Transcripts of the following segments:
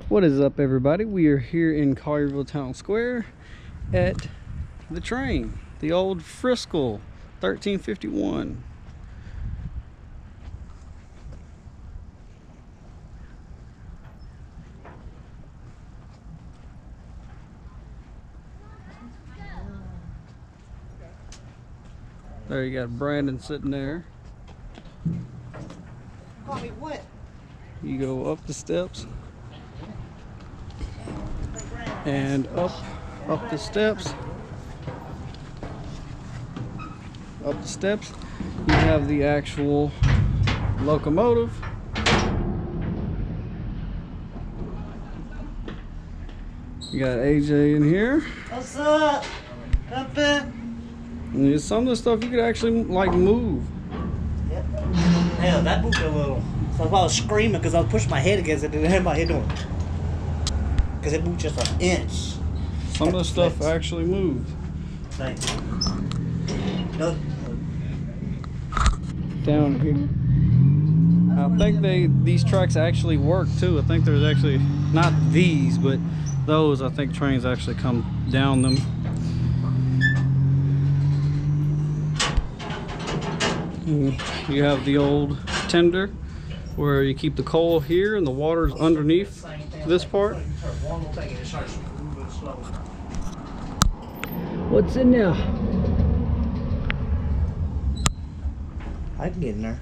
What is up, everybody? We are here in Collierville Town Square at the train, the old Friskel 1351. There you got Brandon sitting there. Call me what? You go up the steps and up the steps. Up the steps, you have the actual locomotive. You got AJ in here. What's up? Jumping. And some of the stuff you could actually like move. Yep. Hell, that moved a little. So I was screaming because I was pushing my head against it and didn't have my head doing. Because it moved just an inch. Some of the stuff actually moved. Thanks. No. Down here. I think these tracks actually work too. I think there's actually, not these, but those, I think trains actually come down them. You have the old tender where you keep the coal here and the water's underneath this part. What's in there? I can get in there.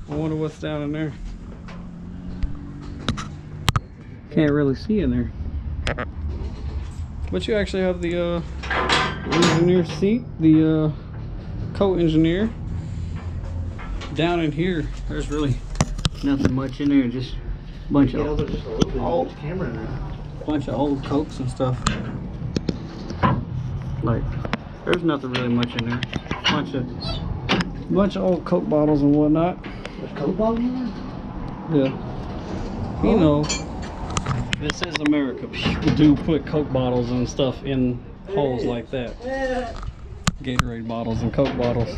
I wonder what's down in there. Can't really see in there. But you actually have the engineer seat, the co-engineer. Down in here, there's really nothing much in there, just a bunch of old camera in there. Bunch of old Cokes and stuff. Like, there's nothing really much in there. Bunch of old Coke bottles and whatnot. There's Coke bottles in there? Yeah. You know, this is America. People do put Coke bottles and stuff in holes like that. Gatorade bottles and Coke bottles.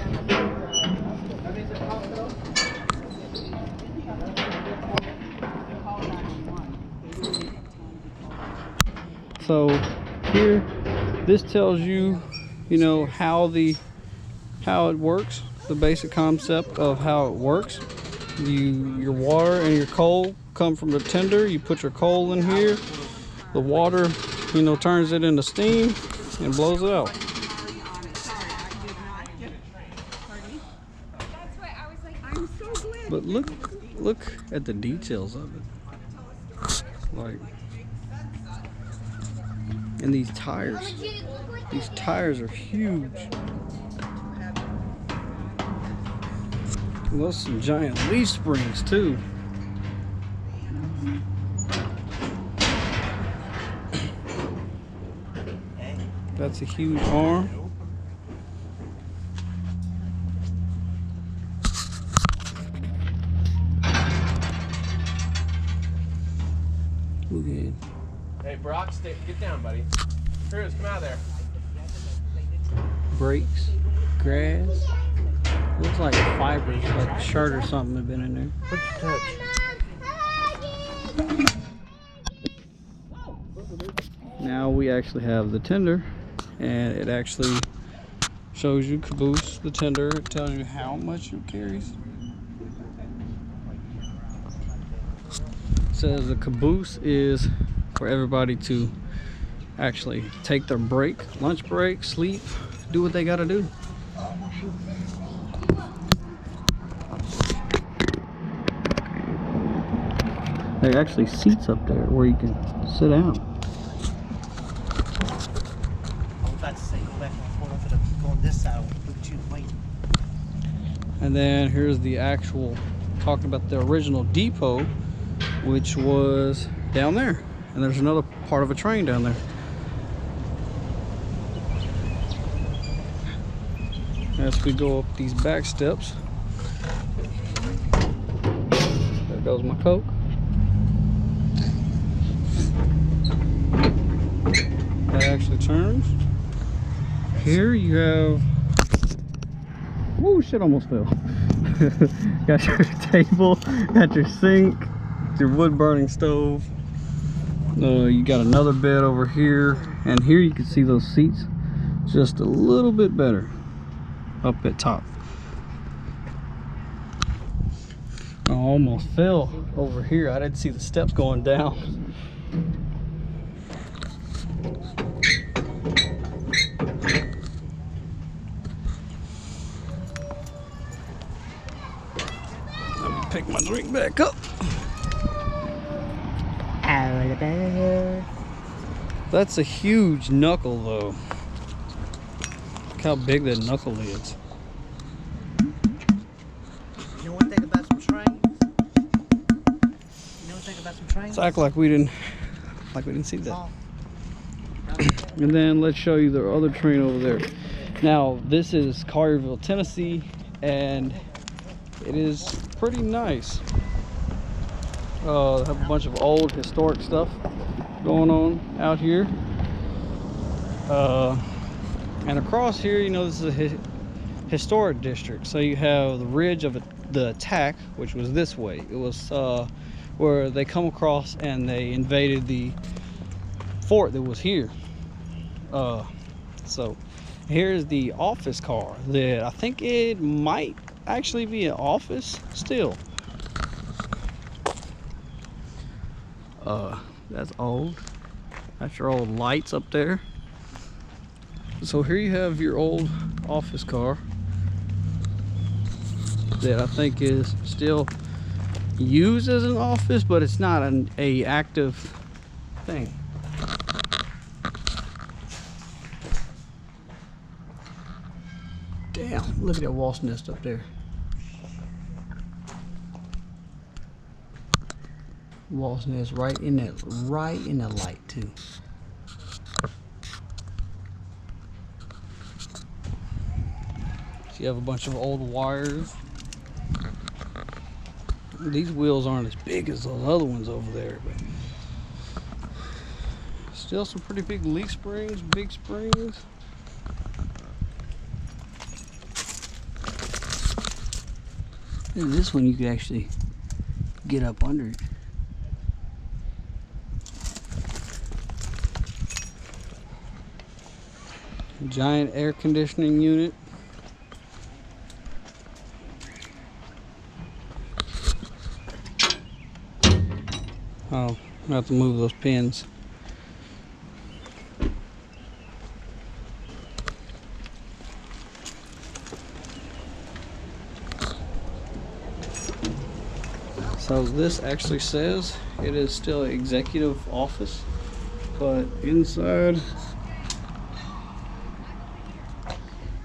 So here, this tells you, you know, how it works, the basic concept of how it works. Your water and your coal come from the tender. You put your coal in here. The water, you know, turns it into steam and blows it out. But look at the details of it. Like, and these tires are huge. Well, some giant leaf springs too. That's a huge arm. Okay. Hey, Brock, get down, buddy. Cruz, come out of there. Brakes, grass. Looks like fibers, like a shirt or something have been in there. What'd you touch? Now we actually have the tender, and it actually shows you caboose, the tender. It tells you how much it carries. It says the caboose is for everybody to actually take their break, lunch break, sleep, do what they gotta do. There are actually seats up there where you can sit down. And then here's the actual, talking about the original depot, which was down there. And there's another part of a train down there. As we go up these back steps, there goes my Coke. That actually turns. Here you have, whoa, shit almost fell. Got your table, got your sink, your wood burning stove. You got another bed over here, and here you can see those seats just a little bit better up at top. I almost fell over here. I didn't see the steps going down. Let me pick my drink back up. That's a huge knuckle though. Look how big that knuckle is. You know one thing about some trains? Let's act like we didn't see that. And then let's show you the other train over there. Now this is Collierville, Tennessee, and it is pretty nice. Have a bunch of old historic stuff going on out here. And across here, you know, this is a historic district. So you have the ridge of the attack, which was this way. It was where they come across and they invaded the fort that was here. So here's the office car that I think it might actually be an office still. That's old. That's your old lights up there. So here you have your old office car that I think is still used as an office, but it's not an active thing. Damn, look at that wasp nest up there. Wasp nest right in that light too. So you have a bunch of old wires. These wheels aren't as big as those other ones over there, but still some pretty big leaf springs, big springs. And this one you could actually get up under it. Giant air conditioning unit. Oh, I have to move those pins. So this actually says it is still an executive office, but inside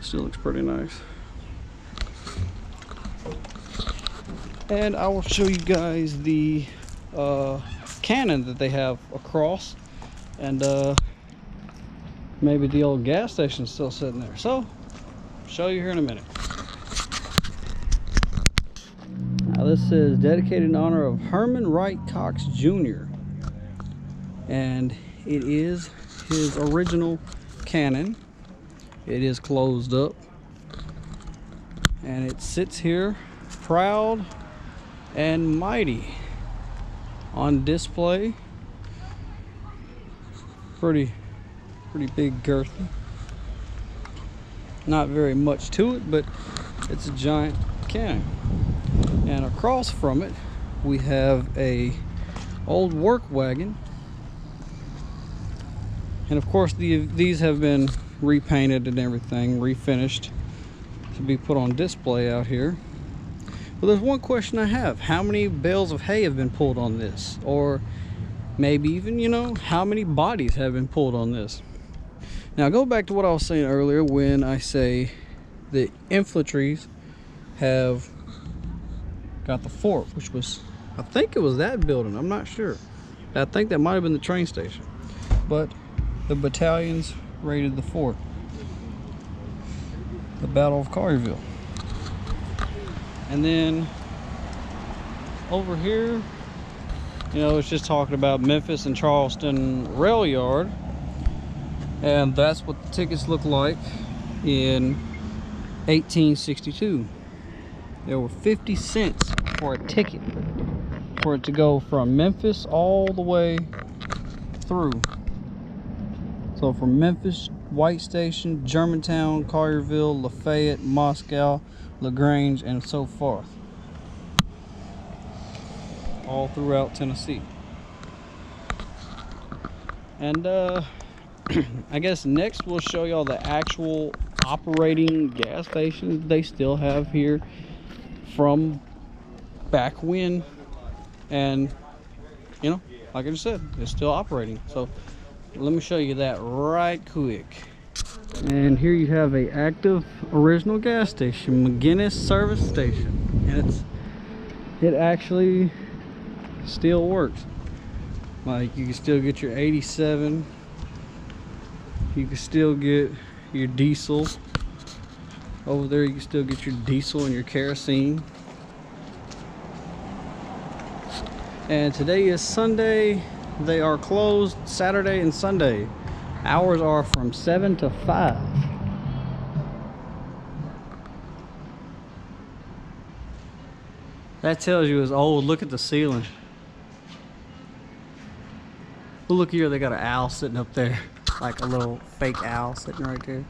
still looks pretty nice. And I will show you guys the cannon that they have across, and maybe the old gas station is still sitting there. So I'll show you here in a minute. Now this is dedicated in honor of Herman Wright Cox Jr. and it is his original cannon. It is closed up and it sits here proud and mighty on display. Pretty big girthy. Not very much to it, but it's a giant cannon. And across from it we have a old work wagon, and of course these have been repainted and everything, refinished to be put on display out here. But there's one question I have: how many bales of hay have been pulled on this? Or maybe even, you know, how many bodies have been pulled on this? Now go back to what I was saying earlier when I say the infantries have got the fort, which was, I think it was that building, I'm not sure. I think that might have been the train station. But the battalions raided the fort. The Battle of Collierville. And then over here, you know, it's just talking about Memphis and Charleston rail yard. And that's what the tickets look like in 1862. There were 50 cents for a ticket. for it to go from Memphis all the way through. So from Memphis, White Station, Germantown, Collierville, Lafayette, Moscow, LaGrange, and so forth. All throughout Tennessee. And I guess next we'll show y'all the actual operating gas stations they still have here from back when. And you know, like I just said, it's still operating. So let me show you that right quick. And here you have a active original gas station, McGinnis Service Station, and it actually still works. Like, you can still get your 87, you can still get your diesel over there, you can still get your diesel and your kerosene. And today is Sunday. They are closed Saturday and Sunday. Hours are from 7 to 5. That tells you it's old. Look at the ceiling. Well, look here, they got an owl sitting up there. Like a little fake owl sitting right there.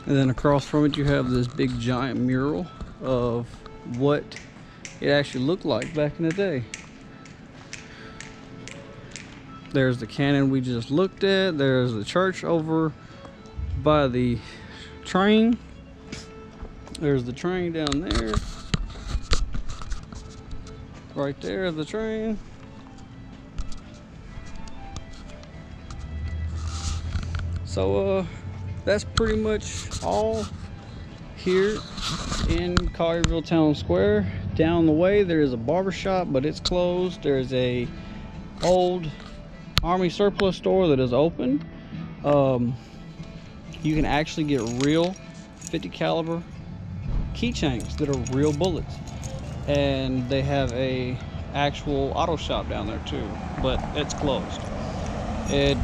And then across from it you have this big giant mural of what it actually looked like back in the day. There's the cannon we just looked at. There's the church over by the train. There's the train down there. Right there, the train. So that's pretty much all here in Collierville Town Square. Down the way there is a barber shop, but it's closed. There's a old Army surplus store that is open. You can actually get real 50 caliber keychains that are real bullets, and they have a actual auto shop down there too, but it's closed. It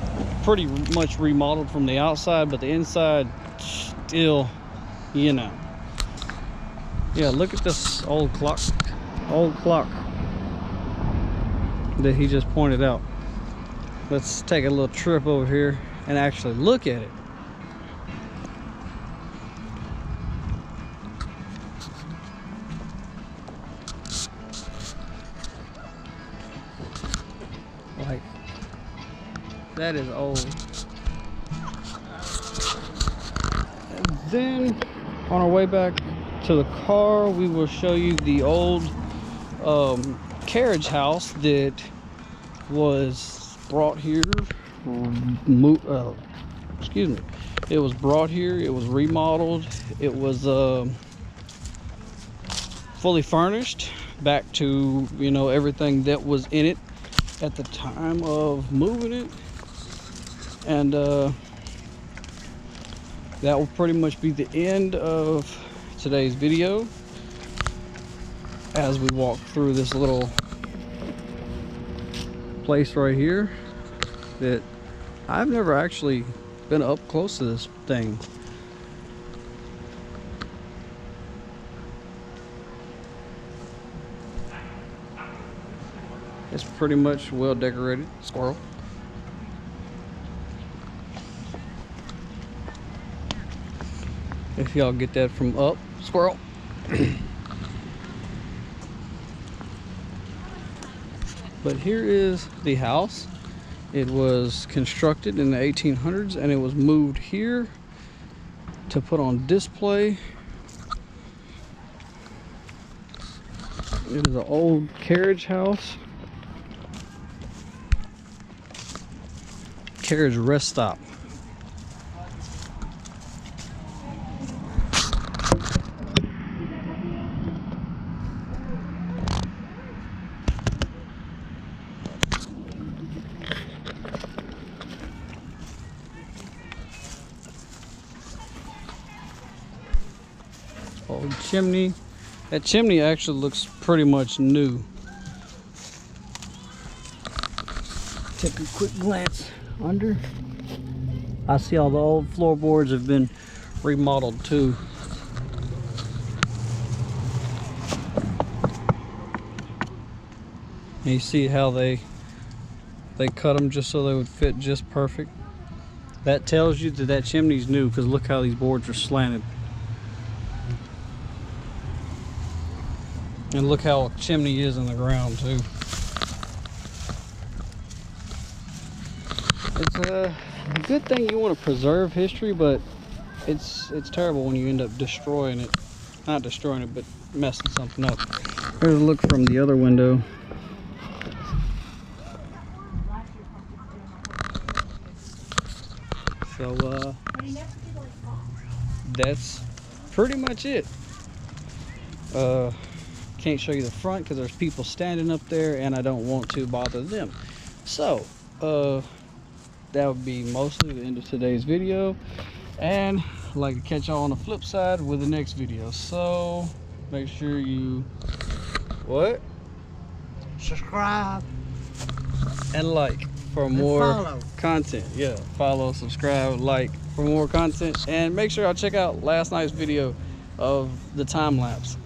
pretty much remodeled from the outside, but the inside still, you know. Yeah, look at this old clock that he just pointed out. Let's take a little trip over here and actually look at it. Like, that is old. And then on our way back to the car, we will show you the old carriage house that was brought here. Excuse me. It was brought here. It was remodeled. It was fully furnished back to, you know, everything that was in it at the time of moving it. And that will pretty much be the end of today's video as we walk through this little place right here that I've never actually been up close to this thing. It's pretty much well decorated. Squirrel. If y'all get that from up, squirrel. But here is the house. It was constructed in the 1800s and it was moved here to put on display. It is an old carriage house. Carriage rest stop. Old chimney. That chimney actually looks pretty much new. Take a quick glance under. I see all the old floorboards have been remodeled too. And you see how they cut them just so they would fit just perfect. That tells you that that chimney's new, because look how these boards are slanted. And look how a chimney is in the ground too. It's a good thing you want to preserve history, but it's terrible when you end up destroying it. Not destroying it, but messing something up. Here's a look from the other window. So that's pretty much it. Can't show you the front because there's people standing up there and I don't want to bother them. So that would be mostly the end of today's video, and I'd like to catch y'all on the flip side with the next video. So make sure you Subscribe and like for more follow. content. Yeah, follow, subscribe, like for more content, and make sure y'all check out last night's video of the time lapse.